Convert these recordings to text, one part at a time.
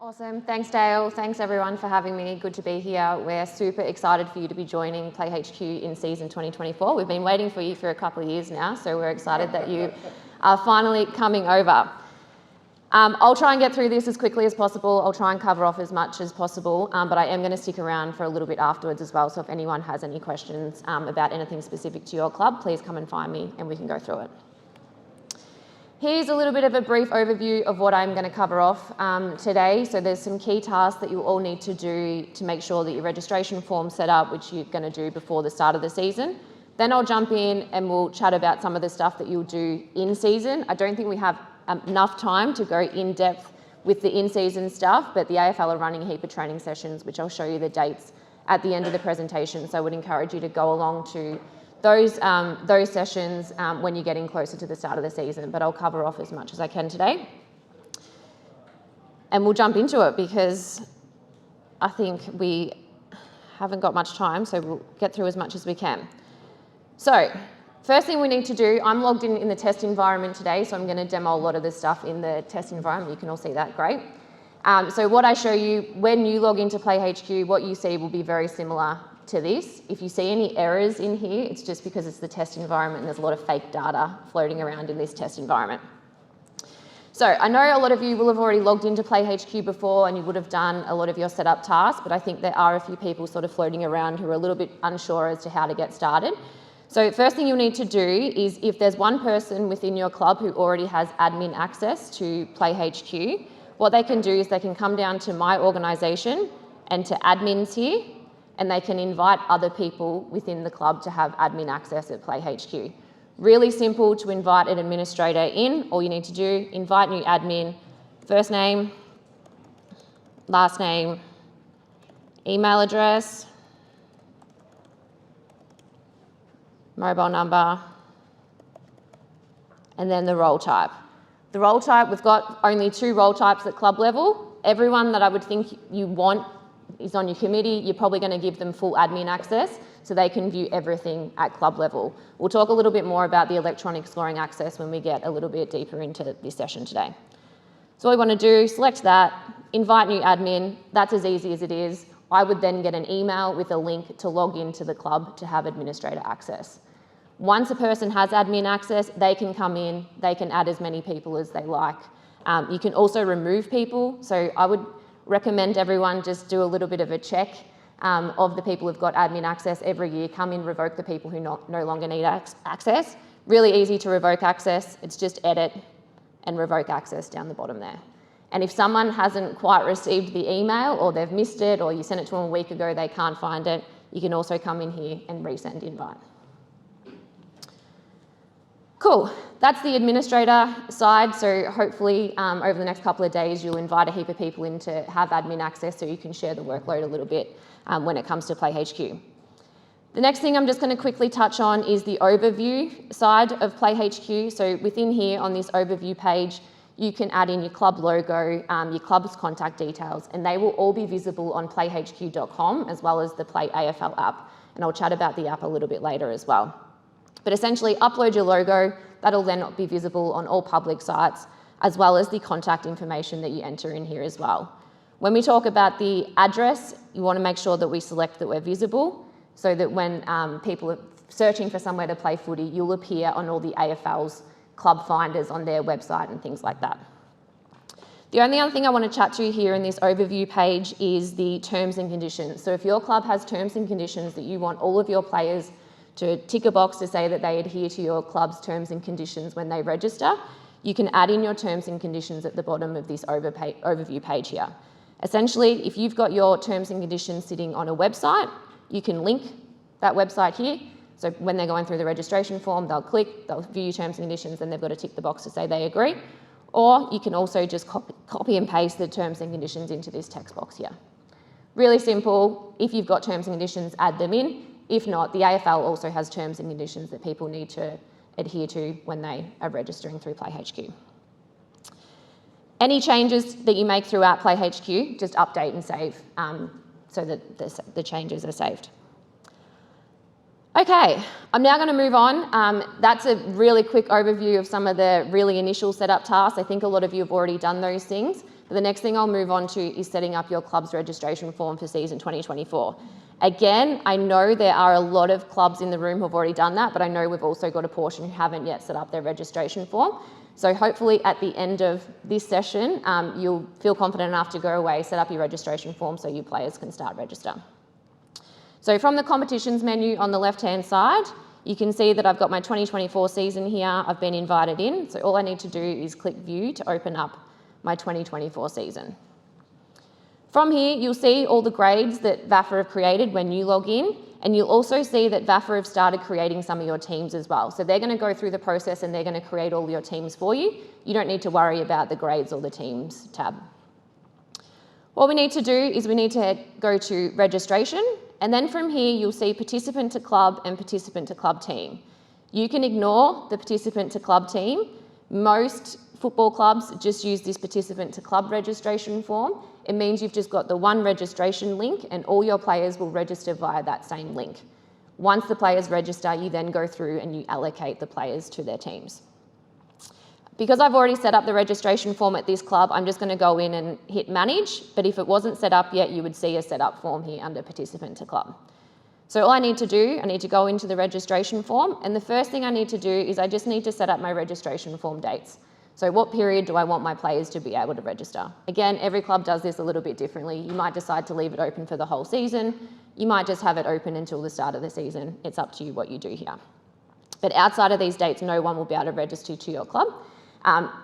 Awesome. Thanks, Dale. Thanks, everyone, for having me. Good to be here. We're super excited for you to be joining PlayHQ in season 2024. We've been waiting for you for a couple of years now, so we're excited that you are finally coming over. I'll try and get through this as quickly as possible. I'll try and cover off as much as possible, but I am going to stick around for a little bit afterwards as well. So if anyone has any questions about anything specific to your club, please come and find me and we can go through it. Here's a little bit of a brief overview of what I'm going to cover off today. So there's some key tasks that you all need to do to make sure that your registration form's set up, which you're going to do before the start of the season. Then I'll jump in and we'll chat about some of the stuff that you'll do in season. I don't think we have enough time to go in depth with the in-season stuff, but the AFL are running a heap of training sessions, which I'll show you the dates at the end of the presentation. So I would encourage you to go along to those sessions when you're getting closer to the start of the season, but I'll cover off as much as I can today. And we'll jump into it because I think we haven't got much time, so we'll get through as much as we can. So first thing we need to do, I'm logged in the test environment today, so I'm going to demo a lot of this stuff in the test environment. You can all see that, great. So what I show you, when you log into PlayHQ, what you see will be very similar to this. If you see any errors in here, it's just because it's the test environment and there's a lot of fake data floating around in this test environment. So I know a lot of you will have already logged into PlayHQ before and you would have done a lot of your setup tasks, but I think there are a few people sort of floating around who are a little bit unsure as to how to get started. So first thing you'll need to do is, if there's one person within your club who already has admin access to PlayHQ, what they can do is they can come down to My Organisation and to Admins here, and they can invite other people within the club to have admin access at PlayHQ. Really simple to invite an administrator in. All you need to do, invite new admin, first name, last name, email address, mobile number, and then the role type. The role type, we've got only 2 role types at club level. Everyone that I would think you want is on your committee, you're probably going to give them full admin access so they can view everything at club level. We'll talk a little bit more about the electronic scoring access when we get a little bit deeper into this session today. So all you want to do, select that, invite new admin. That's as easy as it is. I would then get an email with a link to log into the club to have administrator access. Once a person has admin access, they can come in, they can add as many people as they like. You can also remove people. So I would recommend everyone just do a little bit of a check of the people who've got admin access every year. Come in, revoke the people who no longer need access. Really easy to revoke access. It's just edit and revoke access down the bottom there. And if someone hasn't quite received the email, or they've missed it, or you sent it to them a week ago, they can't find it, you can also come in here and resend invite. Cool, that's the administrator side. So hopefully over the next couple of days, you'll invite a heap of people in to have admin access so you can share the workload a little bit when it comes to PlayHQ. The next thing I'm just going to quickly touch on is the overview side of PlayHQ. So within here on this overview page, you can add in your club logo, your club's contact details, and they will all be visible on playhq.com as well as the Play AFL app. And I'll chat about the app a little bit later as well. But essentially, upload your logo. That'll then be visible on all public sites, as well as the contact information that you enter in here as well. When we talk about the address, you want to make sure that we select that we're visible, so that when people are searching for somewhere to play footy, you'll appear on all the AFL's club finders on their website and things like that. The only other thing I want to chat to you here in this overview page is the terms and conditions. So if your club has terms and conditions that you want all of your players to tick a box to say that they adhere to your club's terms and conditions when they register, you can add in your terms and conditions at the bottom of this overview page here. Essentially, if you've got your terms and conditions sitting on a website, you can link that website here. So when they're going through the registration form, they'll click, they'll view your terms and conditions, and they've got to tick the box to say they agree. Or you can also just copy and paste the terms and conditions into this text box here. Really simple. If you've got terms and conditions, add them in. If not, the AFL also has terms and conditions that people need to adhere to when they are registering through PlayHQ. Any changes that you make throughout PlayHQ, just update and save so that the changes are saved. Okay, I'm now going to move on. That's a really quick overview of some of the really initial setup tasks. I think a lot of you have already done those things, But the next thing I'll move on to is setting up your club's registration form for season 2024. Again, I know there are a lot of clubs in the room who have already done that, but I know we've also got a portion who haven't yet set up their registration form. So hopefully at the end of this session, you'll feel confident enough to go away, set up your registration form so you players can start register. So from the competitions menu on the left-hand side, you can see that I've got my 2024 season here. I've been invited in. So all I need to do is click view to open up my 2024 season. From here, you'll see all the grades that VAFA have created when you log in, and you'll also see that VAFA have started creating some of your teams as well. So they're going to go through the process and they're going to create all your teams for you. You don't need to worry about the grades or the teams tab. What we need to do is we need to go to registration, and then from here you'll see participant to club and participant to club team. You can ignore the participant to club team. Most football clubs just use this participant to club registration form. It means you've just got the one registration link and all your players will register via that same link. Once the players register, you then go through and you allocate the players to their teams. Because I've already set up the registration form at this club, I'm just going to go in and hit manage, but if it wasn't set up yet, you would see a setup form here under participant to club. So all I need to do, I need to go into the registration form, and the first thing I need to do is I just need to set up my registration form dates. So what period do I want my players to be able to register? Again, every club does this a little bit differently. You might decide to leave it open for the whole season. You might just have it open until the start of the season. It's up to you what you do here. But outside of these dates, no one will be able to register to your club.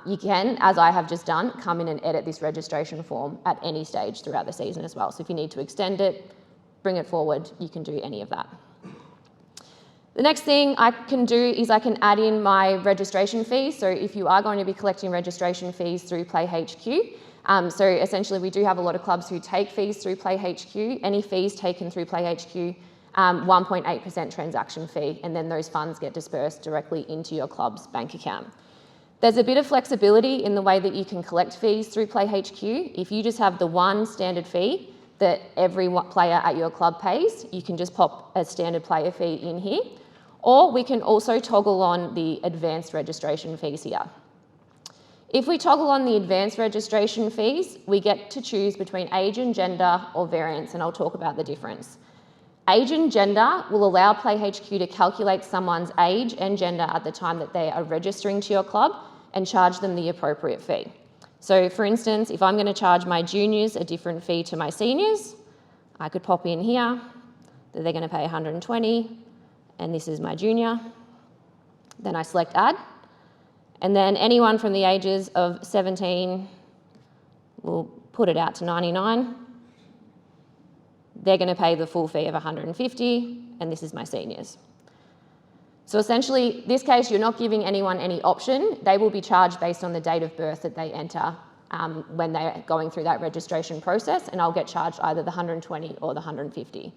You can, as I have just done, come in and edit this registration form at any stage throughout the season as well. So if you need to extend it, bring it forward, you can do any of that. The next thing I can do is I can add in my registration fees. So if you are going to be collecting registration fees through PlayHQ, so essentially we do have a lot of clubs who take fees through PlayHQ. Any fees taken through PlayHQ, 1.8% transaction fee, and then those funds get dispersed directly into your club's bank account. There's a bit of flexibility in the way that you can collect fees through PlayHQ. If you just have the one standard fee that every player at your club pays, you can just pop a standard player fee in here. Or we can also toggle on the advanced registration fees here. If we toggle on the advanced registration fees, we get to choose between age and gender or variance, and I'll talk about the difference. Age and gender will allow PlayHQ to calculate someone's age and gender at the time that they are registering to your club and charge them the appropriate fee. So for instance, if I'm going to charge my juniors a different fee to my seniors, I could pop in here that they're going to pay 120, and this is my junior. Then I select add, and then anyone from the ages of 17, we'll put it out to 99. They're going to pay the full fee of 150, and this is my seniors. So essentially, this case, you're not giving anyone any option. They will be charged based on the date of birth that they enter when they're going through that registration process, and I'll get charged either the 120 or the 150.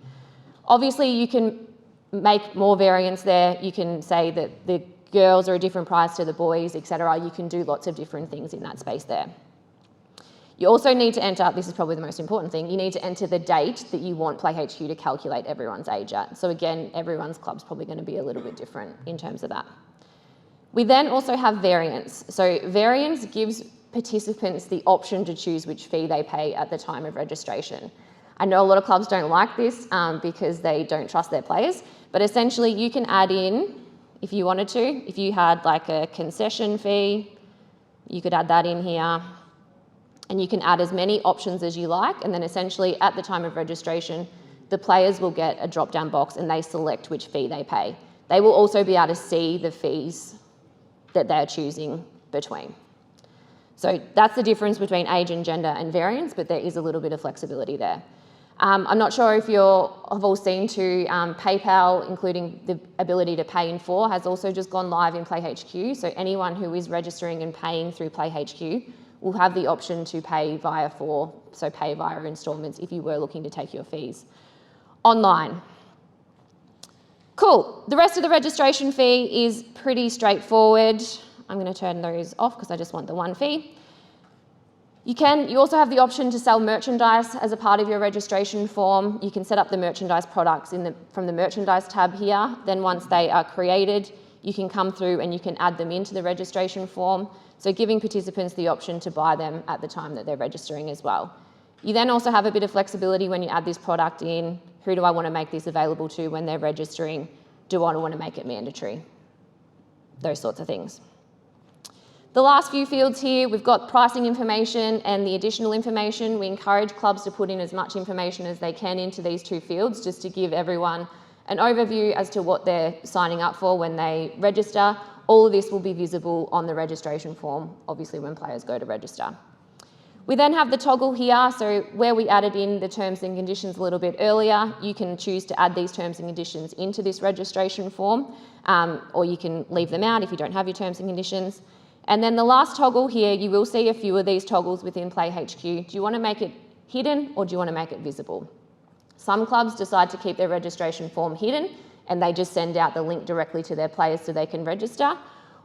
Obviously, you can make more variance there. You can say that the girls are a different price to the boys, etc. You can do lots of different things in that space there. You also need to enter, this is probably the most important thing, you need to enter the date that you want PlayHQ to calculate everyone's age at. So again, everyone's club's probably going to be a little bit different in terms of that. We then also have variance. So variance gives participants the option to choose which fee they pay at the time of registration. I know a lot of clubs don't like this because they don't trust their players, but essentially you can add in, if you wanted to, if you had like a concession fee, you could add that in here. And you can add as many options as you like, and then essentially at the time of registration, the players will get a drop-down box and they select which fee they pay. They will also be able to see the fees that they're choosing between. So that's the difference between age and gender and variance, but there is a little bit of flexibility there. I'm not sure if you have all seen too, PayPal, including the ability to pay in full, has also just gone live in PlayHQ. So anyone who is registering and paying through PlayHQ will have the option to pay via so pay via instalments if you were looking to take your fees online. Cool. The rest of the registration fee is pretty straightforward. I'm going to turn those off because I just want the one fee. You also have the option to sell merchandise as a part of your registration form. You can set up the merchandise products from the merchandise tab here. Then once they are created, you can come through and you can add them into the registration form. So giving participants the option to buy them at the time that they're registering as well. You then also have a bit of flexibility when you add this product in. Who do I want to make this available to when they're registering? Do I want to make it mandatory? Those sorts of things. The last few fields here, we've got pricing information and the additional information. We encourage clubs to put in as much information as they can into these two fields, just to give everyone an overview as to what they're signing up for when they register. All of this will be visible on the registration form, obviously when players go to register. We then have the toggle here, so where we added in the terms and conditions a little bit earlier, you can choose to add these terms and conditions into this registration form, or you can leave them out if you don't have your terms and conditions. And then the last toggle here, you will see a few of these toggles within PlayHQ. Do you want to make it hidden or do you want to make it visible? Some clubs decide to keep their registration form hidden and they just send out the link directly to their players so they can register.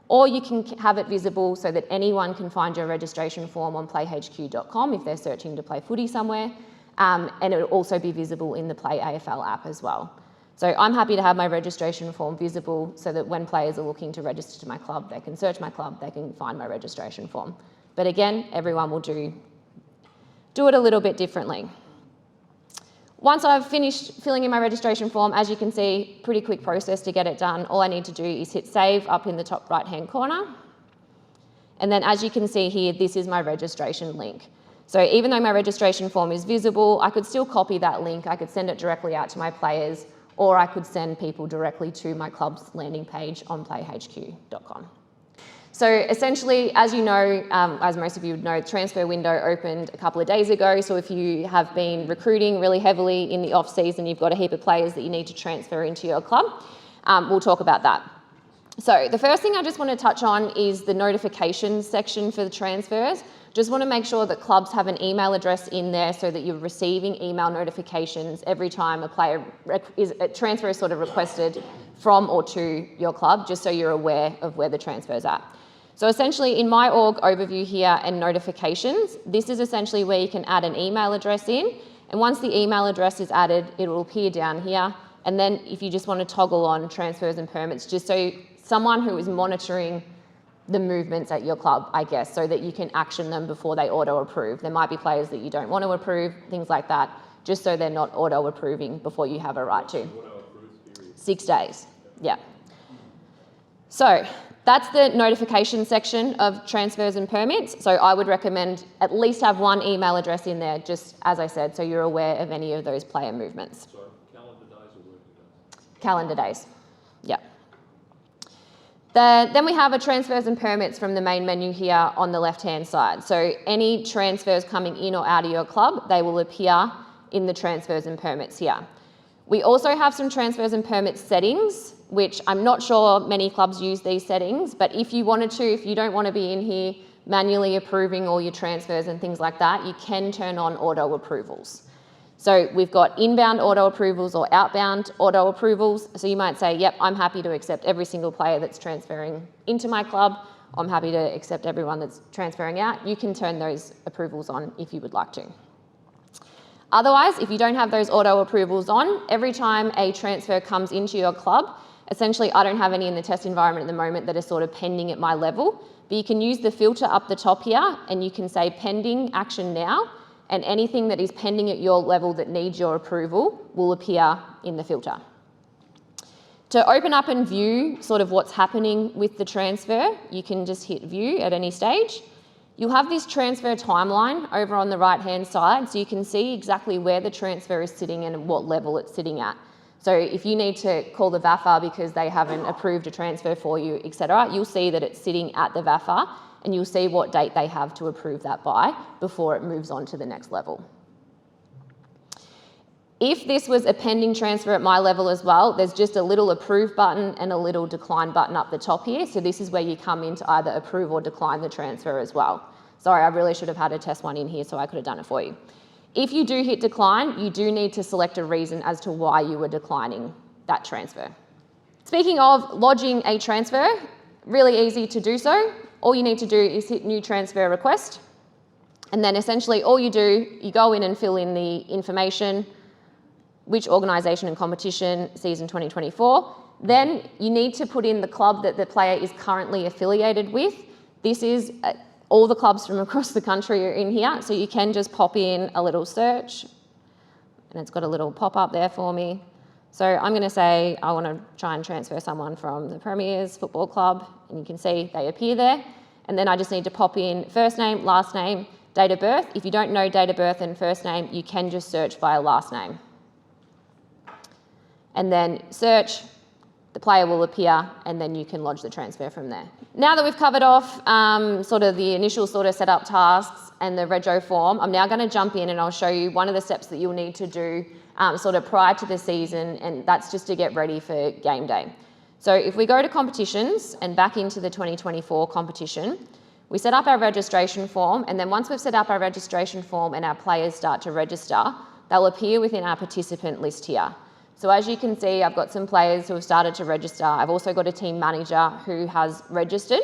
Or you can have it visible so that anyone can find your registration form on playhq.com if they're searching to play footy somewhere. And it will also be visible in the Play AFL app as well. So I'm happy to have my registration form visible so that when players are looking to register to my club, they can search my club, they can find my registration form. But again, everyone will do it a little bit differently. Once I've finished filling in my registration form, as you can see, pretty quick process to get it done. All I need to do is hit save up in the top right-hand corner. And then as you can see here, this is my registration link. So even though my registration form is visible, I could still copy that link. I could send it directly out to my players, or I could send people directly to my club's landing page on playhq.com. So essentially, as you know, as most of you would know, the transfer window opened a couple of days ago. So if you have been recruiting really heavily in the off season, you've got a heap of players that you need to transfer into your club. We'll talk about that. So the first thing I just want to touch on is the notifications section for the transfers. Just want to make sure that clubs have an email address in there so that you're receiving email notifications every time a transfer is sort of requested from or to your club, just so you're aware of where the transfer's at. So essentially in my org overview here and notifications, this is essentially where you can add an email address in. And once the email address is added, it will appear down here. And then if you just want to toggle on transfers and permits, just so someone who is monitoring the movements at your club, I guess, so that you can action them before they auto-approve. There might be players that you don't want to approve, things like that, just so they're not auto-approving before you have a right to. 6 days, yeah. So that's the notification section of transfers and permits. So I would recommend at least have one email address in there, just as I said, so you're aware of any of those player movements. Sorry, calendar days or working days? Calendar days, yeah. Then we have a transfers and permits from the main menu here on the left-hand side. So any transfers coming in or out of your club, they will appear in the transfers and permits here. We also have some transfers and permits settings, which I'm not sure many clubs use these settings, but if you wanted to, if you don't want to be in here manually approving all your transfers and things like that, you can turn on auto approvals. So we've got inbound auto approvals or outbound auto approvals. So you might say, yep, I'm happy to accept every single player that's transferring into my club. I'm happy to accept everyone that's transferring out. You can turn those approvals on if you would like to. Otherwise, if you don't have those auto approvals on, every time a transfer comes into your club, essentially I don't have any in the test environment at the moment that are sort of pending at my level, but you can use the filter up the top here and you can say pending action now, and anything that is pending at your level that needs your approval will appear in the filter. To open up and view sort of what's happening with the transfer, you can just hit view at any stage. You'll have this transfer timeline over on the right-hand side, so you can see exactly where the transfer is sitting and what level it's sitting at. So if you need to call the VAFA because they haven't approved a transfer for you, etc., you'll see that it's sitting at the VAFA, and you'll see what date they have to approve that by before it moves on to the next level. If this was a pending transfer at my level as well, there's just a little approve button and a little decline button up the top here. So this is where you come in to either approve or decline the transfer as well. Sorry, I really should have had a test one in here so I could have done it for you. If you do hit decline, you do need to select a reason as to why you were declining that transfer. Speaking of lodging a transfer, really easy to do so. All you need to do is hit new transfer request. And then essentially all you do, you go in and fill in the information, which organisation and competition, season 2024. Then you need to put in the club that the player is currently affiliated with. This is all the clubs from across the country are in here, so you can just pop in a little search, and it's got a little pop-up there for me. So I'm going to say I want to try and transfer someone from the Premiers Football Club, and you can see they appear there. And then I just need to pop in first name, last name, date of birth. If you don't know date of birth and first name, you can just search by a last name. And then search, the player will appear, and then you can lodge the transfer from there. Now that we've covered off sort of the initial sort of setup tasks and the rego form, I'm now going to jump in and I'll show you one of the steps that you'll need to do sort of prior to the season, and that's just to get ready for game day. So if we go to competitions and back into the 2024 competition, we set up our registration form, and then once we've set up our registration form and our players start to register, they'll appear within our participant list here. So as you can see, I've got some players who have started to register. I've also got a team manager who has registered.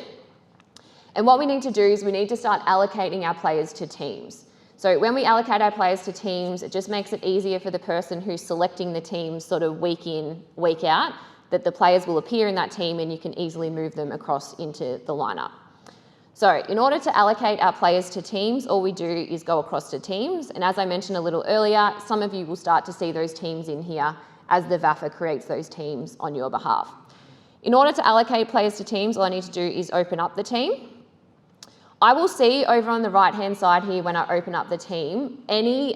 And what we need to do is we need to start allocating our players to teams. So when we allocate our players to teams, it just makes it easier for the person who's selecting the teams sort of week in, week out, that the players will appear in that team and you can easily move them across into the lineup. So in order to allocate our players to teams, all we do is go across to teams. And as I mentioned a little earlier, some of you will start to see those teams in here as the VAFA creates those teams on your behalf. In order to allocate players to teams, all I need to do is open up the team. I will see over on the right-hand side here when I open up the team, any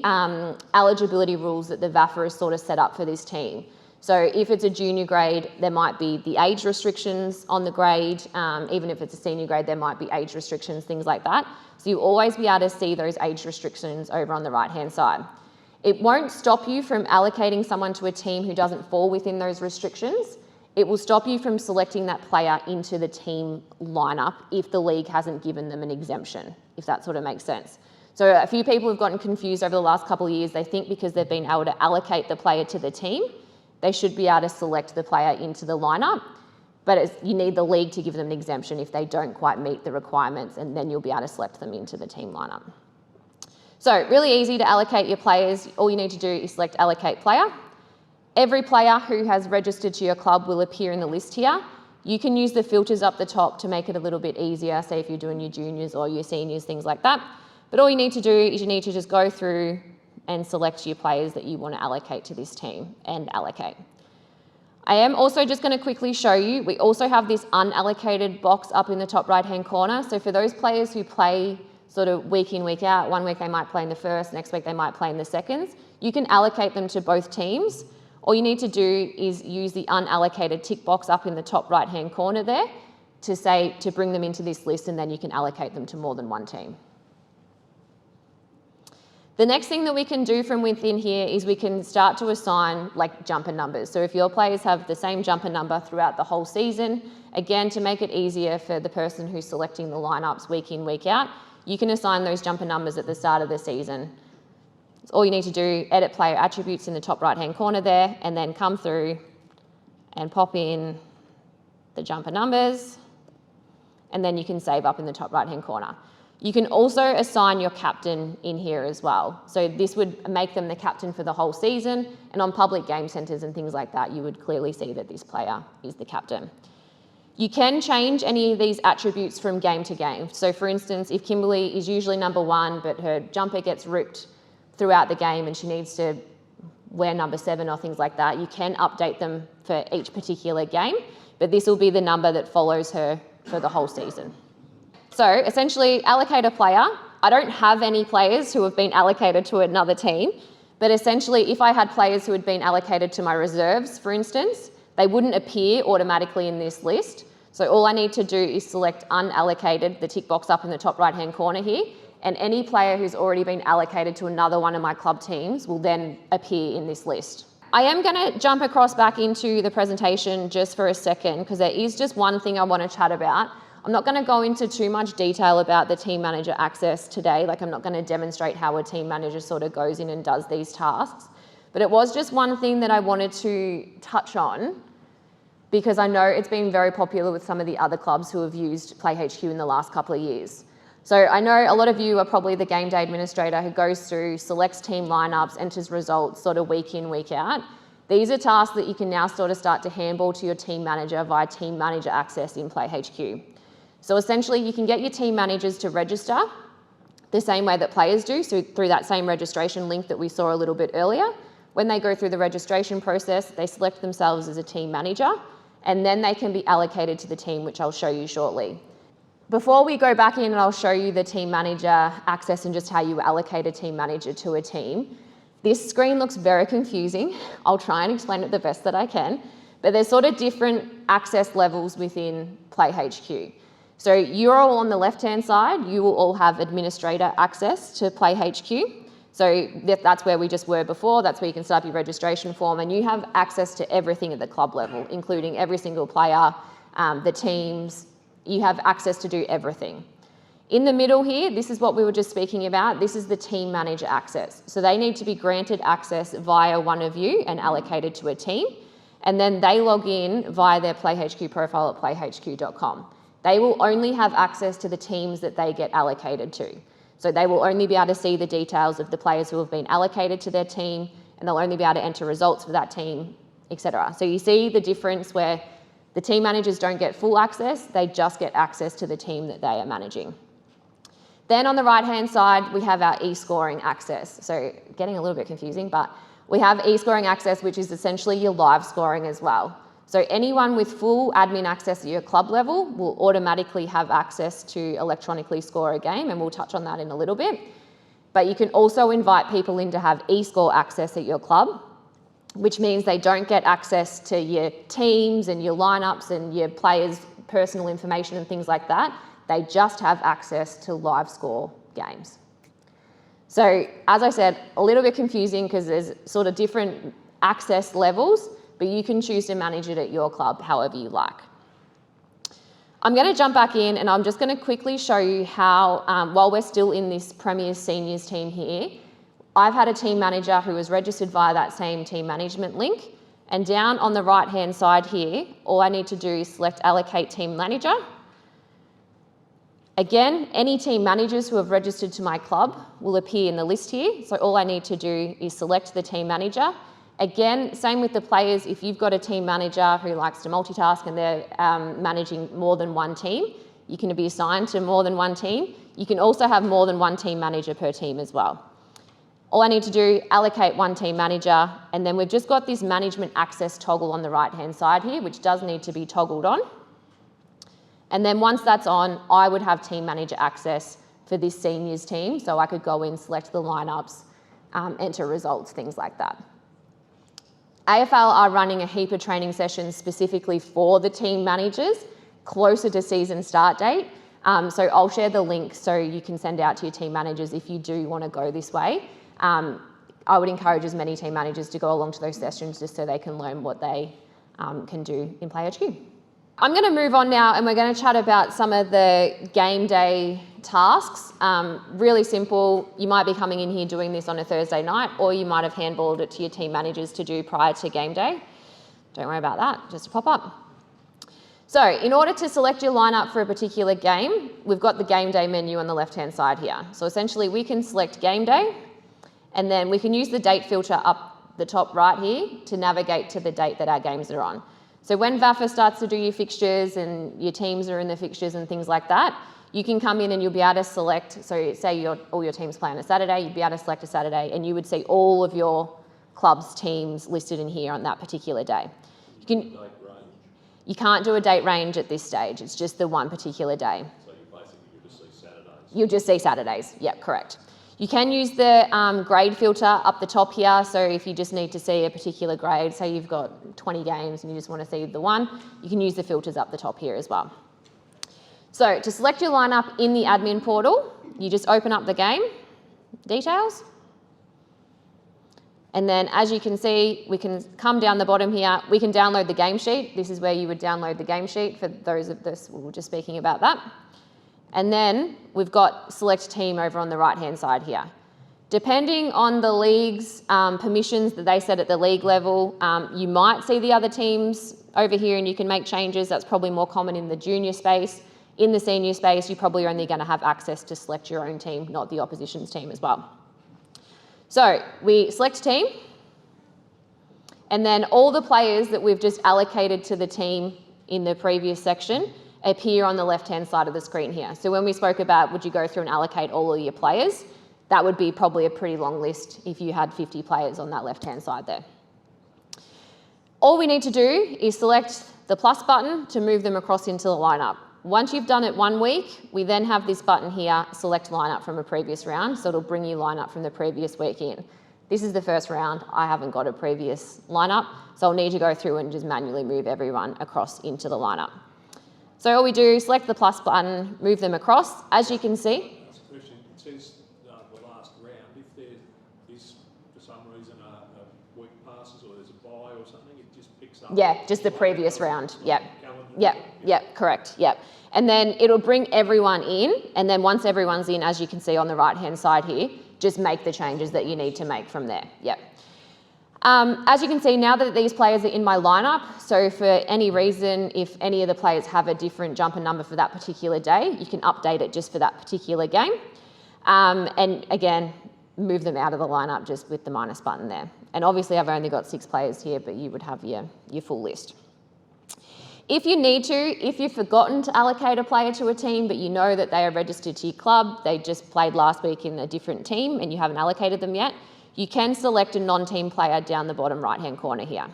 eligibility rules that the VAFA has sort of set up for this team. So if it's a junior grade, there might be the age restrictions on the grade. Even if it's a senior grade, there might be age restrictions, things like that. So you'll always be able to see those age restrictions over on the right-hand side. It won't stop you from allocating someone to a team who doesn't fall within those restrictions. It will stop you from selecting that player into the team lineup if the league hasn't given them an exemption, if that sort of makes sense. So a few people have gotten confused over the last couple of years. They think because they've been able to allocate the player to the team, they should be able to select the player into the lineup, but you need the league to give them an exemption if they don't quite meet the requirements, and then you'll be able to select them into the team lineup. So really easy to allocate your players. All you need to do is select allocate player. Every player who has registered to your club will appear in the list here. You can use the filters up the top to make it a little bit easier, say if you're doing your juniors or your seniors, things like that. But all you need to do is you need to just go through and select your players that you want to allocate to this team and allocate. I am also just going to quickly show you, we also have this unallocated box up in the top right-hand corner. So for those players who play sort of week in, week out, one week they might play in the first, next week they might play in the seconds, you can allocate them to both teams. All you need to do is use the unallocated tick box up in the top right-hand corner there to bring them into this list, and then you can allocate them to more than one team. The next thing that we can do from within here is we can start to assign like jumper numbers. So if your players have the same jumper number throughout the whole season, again, to make it easier for the person who's selecting the lineups week in, week out, you can assign those jumper numbers at the start of the season. So all you need to do, edit player attributes in the top right-hand corner there, and then come through and pop in the jumper numbers, and then you can save up in the top right-hand corner. You can also assign your captain in here as well. So this would make them the captain for the whole season, and on public game centres and things like that, you would clearly see that this player is the captain. You can change any of these attributes from game to game. So for instance, if Kimberly is usually number 1, but her jumper gets ripped throughout the game and she needs to wear number 7 or things like that, you can update them for each particular game, but this will be the number that follows her for the whole season. So essentially, allocate a player. I don't have any players who have been allocated to another team, but essentially if I had players who had been allocated to my reserves, for instance, they wouldn't appear automatically in this list. So all I need to do is select unallocated, the tick box up in the top right-hand corner here, and any player who's already been allocated to another one of my club teams will then appear in this list. I am going to jump across back into the presentation just for a second, because there is just one thing I want to chat about. I'm not going to go into too much detail about the team manager access today, like I'm not going to demonstrate how a team manager sort of goes in and does these tasks, but it was just one thing that I wanted to touch on, because I know it's been very popular with some of the other clubs who have used PlayHQ in the last couple of years. So I know a lot of you are probably the game day administrator who goes through, selects team lineups, enters results sort of week in, week out. These are tasks that you can now sort of start to handball to your team manager via team manager access in PlayHQ. So essentially you can get your team managers to register the same way that players do, so through that same registration link that we saw a little bit earlier. When they go through the registration process, they select themselves as a team manager, and then they can be allocated to the team, which I'll show you shortly. Before we go back in and I'll show you the team manager access and just how you allocate a team manager to a team, this screen looks very confusing. I'll try and explain it the best that I can, but there's sort of different access levels within PlayHQ. So you're all on the left-hand side, you will all have administrator access to PlayHQ. So that's where we just were before, that's where you can set up your registration form, and you have access to everything at the club level, including every single player, the teams, you have access to do everything. In the middle here, this is what we were just speaking about, this is the team manager access. So they need to be granted access via one of you and allocated to a team, and then they log in via their PlayHQ profile at playhq.com. They will only have access to the teams that they get allocated to. So they will only be able to see the details of the players who have been allocated to their team, and they'll only be able to enter results for that team, etc. So you see the difference where the team managers don't get full access, they just get access to the team that they are managing. Then on the right-hand side, we have our e-scoring access. So getting a little bit confusing, but we have e-scoring access, which is essentially your live scoring as well. So anyone with full admin access at your club level will automatically have access to electronically score a game, and we'll touch on that in a little bit. But you can also invite people in to have e-score access at your club, which means they don't get access to your teams and your lineups and your players' personal information and things like that. They just have access to live score games. So as I said, a little bit confusing because there's sort of different access levels, but you can choose to manage it at your club however you like. I'm going to jump back in and I'm just going to quickly show you how, while we're still in this Premier's Seniors team here, I've had a team manager who was registered via that same team management link, and down on the right hand side here, all I need to do is select allocate team manager. Again, any team managers who have registered to my club will appear in the list here, so all I need to do is select the team manager. Again, same with the players, if you've got a team manager who likes to multitask and they're managing more than one team, you can be assigned to more than one team. You can also have more than one team manager per team as well. All I need to do, allocate one team manager, and then we've just got this management access toggle on the right-hand side here, which does need to be toggled on. And then once that's on, I would have team manager access for this seniors team, so I could go in, select the lineups, enter results, things like that. AFL are running a heap of training sessions specifically for the team managers closer to season start date. So I'll share the link so you can send out to your team managers if you do want to go this way. I would encourage as many team managers to go along to those sessions just so they can learn what they can do in PlayHQ. I'm going to move on now and we're going to chat about some of the game day tasks. Really simple. You might be coming in here doing this on a Thursday night, or you might have handballed it to your team managers to do prior to game day. Don't worry about that, just a pop-up. So in order to select your lineup for a particular game, we've got the game day menu on the left-hand side here. So essentially we can select game day, and then we can use the date filter up the top right here to navigate to the date that our games are on. So when VAFA starts to do your fixtures and your teams are in the fixtures and things like that, you can come in and you'll be able to select, so say all your teams play on a Saturday, you'd be able to select a Saturday and you would see all of your club's teams listed in here on that particular day. You can't do a date range at this stage, it's just the one particular day. So you basically just see Saturdays? You'll just see Saturdays, yep, correct. You can use the grade filter up the top here, so if you just need to see a particular grade, say you've got 20 games and you just want to see the one, you can use the filters up the top here as well. So to select your lineup in the admin portal, you just open up the game details. And then as you can see, we can come down the bottom here, we can download the game sheet. This is where you would download the game sheet for those of us who were just speaking about that. And then we've got select team over on the right-hand side here. Depending on the league's permissions that they set at the league level, you might see the other teams over here and you can make changes. That's probably more common in the junior space. In the senior space, you're probably only going to have access to select your own team, not the opposition's team as well. So we select team, and then all the players that we've just allocated to the team in the previous section appear on the left-hand side of the screen here. So when we spoke about would you go through and allocate all of your players, that would be probably a pretty long list if you had 50 players on that left-hand side there. All we need to do is select the plus button to move them across into the lineup. Once you've done it 1 week, we then have this button here, select lineup from a previous round, so it'll bring you lineup from the previous week in. This is the first round, I haven't got a previous lineup, so I'll need to go through and just manually move everyone across into the lineup. So all we do, select the plus button, move them across. As you can see, That's a question. It says the last round. If there is, for some reason, a week passes or there's a bye or something, it just picks up. yeah, just the previous round. Yep, correct, yep. And then it'll bring everyone in, and then once everyone's in, as you can see on the right-hand side here, just make the changes that you need to make from there, yep. As you can see, now that these players are in my lineup, so for any reason, if any of the players have a different jumper number for that particular day, you can update it just for that particular game. And again, move them out of the lineup just with the minus button there. And obviously I've only got 6 players here, but you would have your full list. If you need to, if you've forgotten to allocate a player to a team, but you know that they are registered to your club, they just played last week in a different team and you haven't allocated them yet, you can select a non-team player down the bottom right-hand corner here.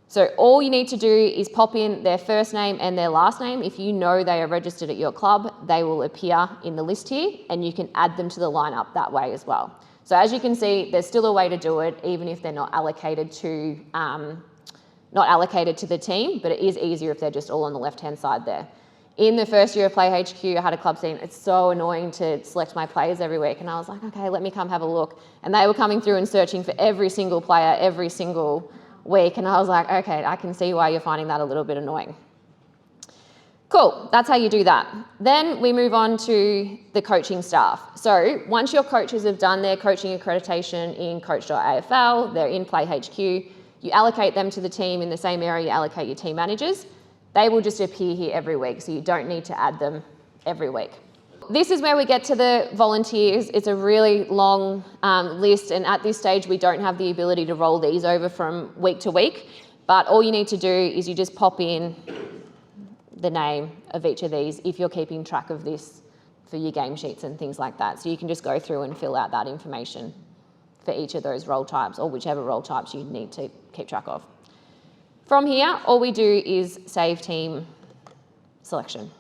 So all you need to do is pop in their first name and their last name. If you know they are registered at your club, they will appear in the list here and you can add them to the lineup that way as well. So as you can see, there's still a way to do it, even if they're not allocated to the team, but it is easier if they're just all on the left-hand side there. In the first year of PlayHQ, I had a club saying, it's so annoying to select my players every week. And I was like, okay, let me come have a look. And they were coming through and searching for every single player every single week. And I was like, okay, I can see why you're finding that a little bit annoying. Cool, that's how you do that. Then we move on to the coaching staff. So once your coaches have done their coaching accreditation in coach.afl, they're in PlayHQ, you allocate them to the team in the same area you allocate your team managers. They will just appear here every week, so you don't need to add them every week. This is where we get to the volunteers. It's a really long list, and at this stage, we don't have the ability to roll these over from week to week, but all you need to do is you just pop in the name of each of these if you're keeping track of this for your game sheets and things like that. So you can just go through and fill out that information for each of those role types or whichever role types you need to keep track of. From here, all we do is save team selection.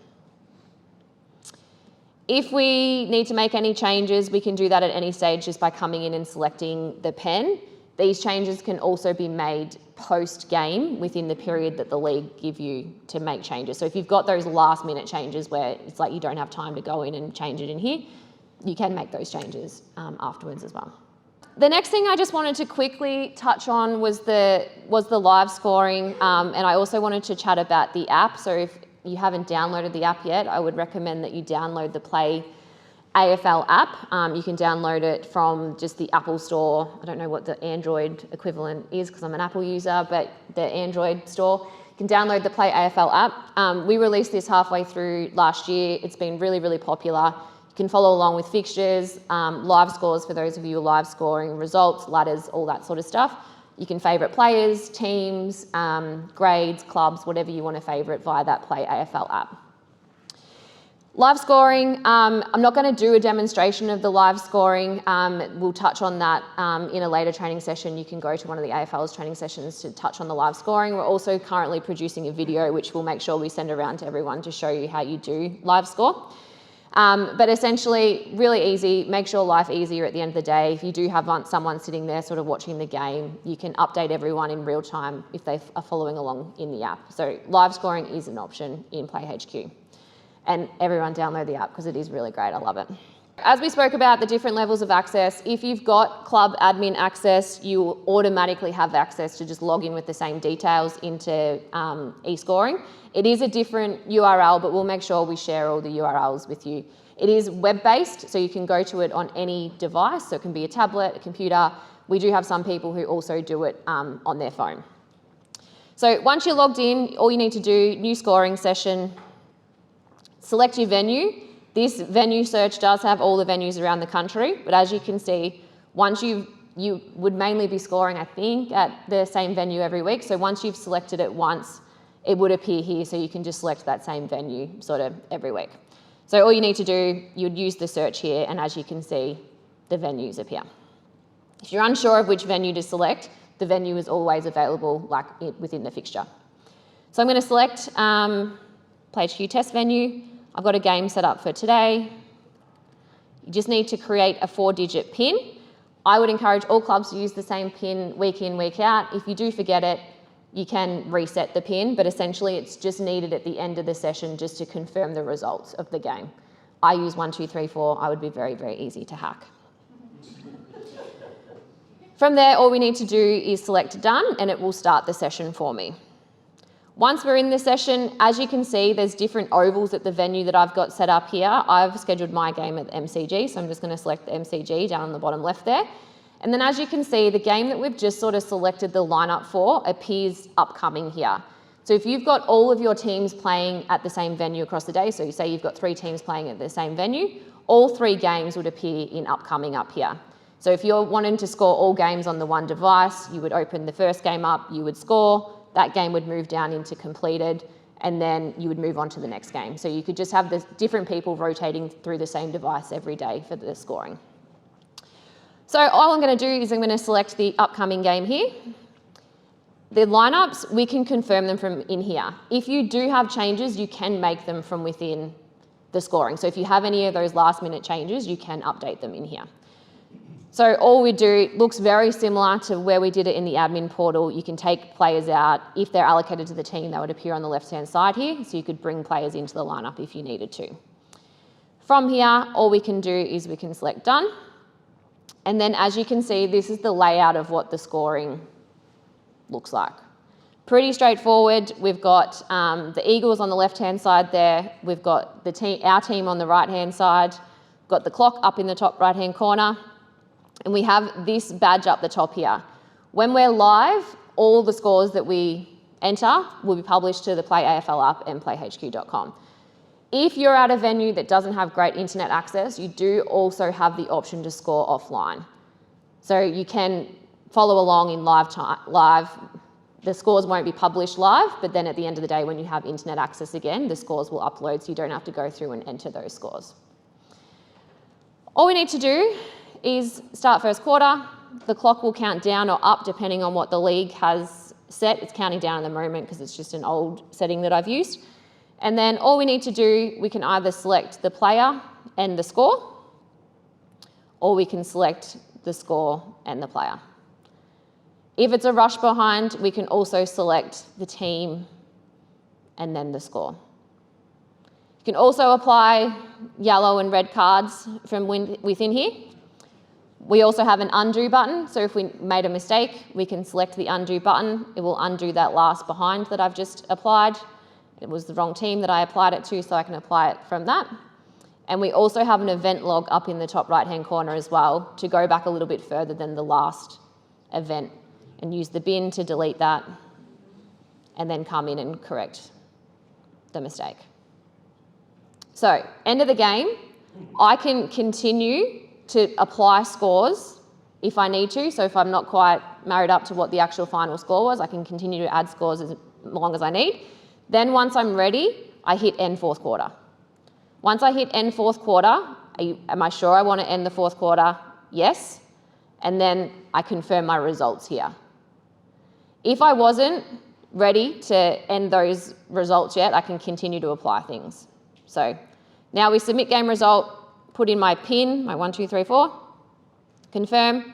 If we need to make any changes, we can do that at any stage just by coming in and selecting the pen. These changes can also be made post-game within the period that the league give you to make changes. So if you've got those last minute changes where it's like you don't have time to go in and change it in here, you can make those changes afterwards as well. The next thing I just wanted to quickly touch on was the live scoring, and I also wanted to chat about the app. So if you haven't downloaded the app yet, I would recommend that you download the PlayAFL app. You can download it from just the Apple Store. I don't know what the Android equivalent is because I'm an Apple user, but the Android store. You can download the PlayAFL app. We released this halfway through last year. It's been really, really popular. You can follow along with fixtures, live scores for those of you who are live scoring, results, ladders, all that sort of stuff. You can favourite players, teams, grades, clubs, whatever you want to favourite via that PlayAFL app. Live scoring, I'm not going to do a demonstration of the live scoring. We'll touch on that in a later training session. You can go to one of the AFL's training sessions to touch on the live scoring. We're also currently producing a video which we'll make sure we send around to everyone to show you how you do live score. But essentially, really easy, makes your life easier at the end of the day. If you do have someone sitting there sort of watching the game, you can update everyone in real time if they are following along in the app. So live scoring is an option in PlayHQ. And everyone download the app because it is really great, I love it. As we spoke about the different levels of access, if you've got club admin access, you will automatically have access to just log in with the same details into e-scoring. It is a different URL, but we'll make sure we share all the URLs with you. It is web-based, so you can go to it on any device. So it can be a tablet, a computer. We do have some people who also do it on their phone. So once you're logged in, all you need to do, new scoring session, select your venue. This venue search does have all the venues around the country, but as you can see, once you would mainly be scoring, I think, at the same venue every week. So once you've selected it once, it would appear here, so you can just select that same venue sort of every week. So all you need to do, you would use the search here, and as you can see, the venues appear. If you're unsure of which venue to select, the venue is always available within the fixture. So I'm going to select PlayHQ test venue. I've got a game set up for today. You just need to create a 4-digit PIN. I would encourage all clubs to use the same PIN week in, week out. If you do forget it, you can reset the PIN, but essentially it's just needed at the end of the session just to confirm the results of the game. I use 1, 2, 3, 4. I would be very, very easy to hack. From there, all we need to do is select done, and it will start the session for me. Once we're in the session, as you can see, there's different ovals at the venue that I've got set up here. I've scheduled my game at the MCG, so I'm just going to select the MCG down on the bottom left there. And then as you can see, the game that we've just sort of selected the lineup for appears upcoming here. So if you've got all of your teams playing at the same venue across the day, so you say you've got 3 teams playing at the same venue, all 3 games would appear in upcoming up here. So if you're wanting to score all games on the one device, you would open the first game up, you would score, that game would move down into completed, and then you would move on to the next game. So you could just have the different people rotating through the same device every day for the scoring. So all I'm going to do is I'm going to select the upcoming game here. The lineups, we can confirm them from in here. If you do have changes, you can make them from within the scoring. So if you have any of those last minute changes, you can update them in here. So all we do looks very similar to where we did it in the admin portal. You can take players out. If they're allocated to the team, they would appear on the left-hand side here, so you could bring players into the lineup if you needed to. From here, all we can do is we can select done. And then as you can see, this is the layout of what the scoring looks like. Pretty straightforward. We've got the Eagles on the left-hand side there. We've got our team on the right-hand side. We've got the clock up in the top right-hand corner. And we have this badge up the top here. When we're live, all the scores that we enter will be published to the PlayAFL app and playhq.com. If you're at a venue that doesn't have great internet access, you do also have the option to score offline. So you can follow along in live. The scores won't be published live, but then at the end of the day, when you have internet access again, the scores will upload, so you don't have to go through and enter those scores. All we need to do is start first quarter. The clock will count down or up depending on what the league has set. It's counting down at the moment because it's just an old setting that I've used. And then all we need to do, we can either select the player and the score, or we can select the score and the player. If it's a rush behind, we can also select the team and then the score. You can also apply yellow and red cards from within here. We also have an undo button, so if we made a mistake, we can select the undo button. It will undo that last behind that I've just applied. It was the wrong team that I applied it to, so I can apply it from that. And we also have an event log up in the top right-hand corner as well to go back a little bit further than the last event and use the bin to delete that and then come in and correct the mistake. So, end of the game, I can continue to apply scores if I need to. So if I'm not quite married up to what the actual final score was, I can continue to add scores as long as I need. Then once I'm ready, I hit end fourth quarter. Once I hit end fourth quarter, am I sure I want to end the fourth quarter? Yes. And then I confirm my results here. If I wasn't ready to end those results yet, I can continue to apply things. So now we submit game result, put in my PIN, my 1, 2, 3, 4, confirm.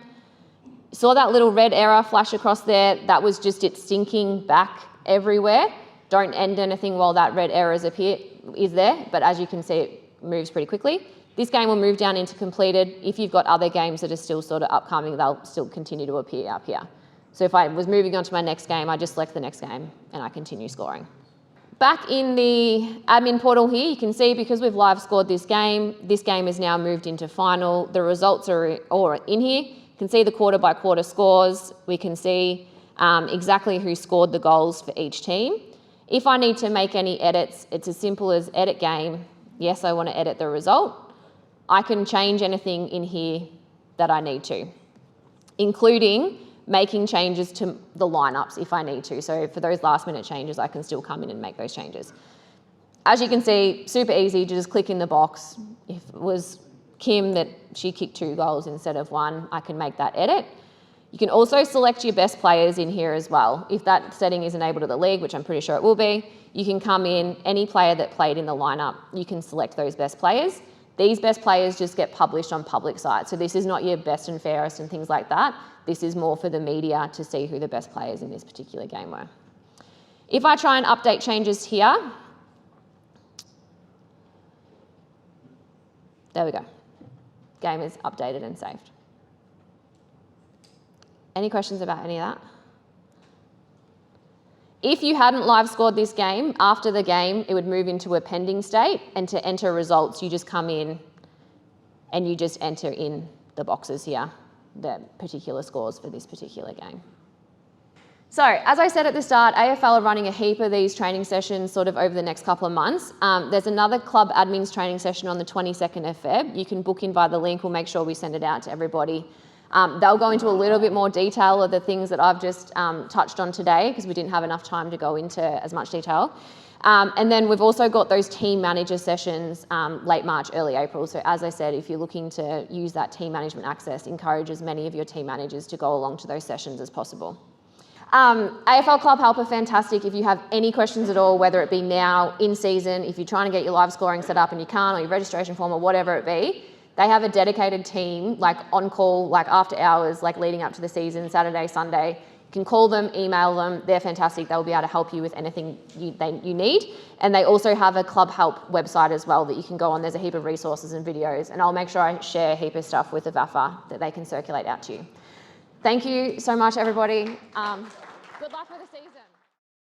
Saw that little red error flash across there. That was just it syncing back everywhere. Don't end anything while that red error is there, but as you can see, it moves pretty quickly. This game will move down into completed. If you've got other games that are still sort of upcoming, they'll still continue to appear up here. So if I was moving on to my next game, I just select the next game and I continue scoring. Back in the admin portal here, you can see because we've live scored this game is now moved into final. The results are all in here. You can see the quarter by quarter scores. We can see exactly who scored the goals for each team. If I need to make any edits, it's as simple as edit game. Yes, I want to edit the result. I can change anything in here that I need to, including making changes to the lineups if I need to. So for those last minute changes, I can still come in and make those changes. As you can see, super easy to just click in the box. If it was Kim that she kicked 2 goals instead of 1, I can make that edit. You can also select your best players in here as well. If that setting is enabled to the league, which I'm pretty sure it will be, you can come in, any player that played in the lineup, you can select those best players. These best players just get published on public sites. So this is not your best and fairest and things like that. This is more for the media to see who the best players in this particular game were. If I try and update changes here, there we go. Game is updated and saved. Any questions about any of that? If you hadn't live scored this game, after the game, it would move into a pending state, and to enter results, you just come in and you just enter in the boxes here, the particular scores for this particular game. So, as I said at the start, AFL are running a heap of these training sessions sort of over the next couple of months. There's another club admins training session on the 22nd of Feb. You can book in via the link. We'll make sure we send it out to everybody. They'll go into a little bit more detail of the things that I've just touched on today, because we didn't have enough time to go into as much detail. And then we've also got those team manager sessions late March, early April. So as I said, if you're looking to use that team management access, encourage as many of your team managers to go along to those sessions as possible. AFL Club Help are fantastic if you have any questions at all, whether it be now, in season, if you're trying to get your live scoring set up and you can't, or your registration form or whatever it be. They have a dedicated team, like on call, like after hours, like leading up to the season, Saturday, Sunday. You can call them, email them. They're fantastic. They'll be able to help you with anything you need. And they also have a Club Help website as well that you can go on. There's a heap of resources and videos. And I'll make sure I share a heap of stuff with the VAFA that they can circulate out to you. Thank you so much, everybody. Good luck with the season.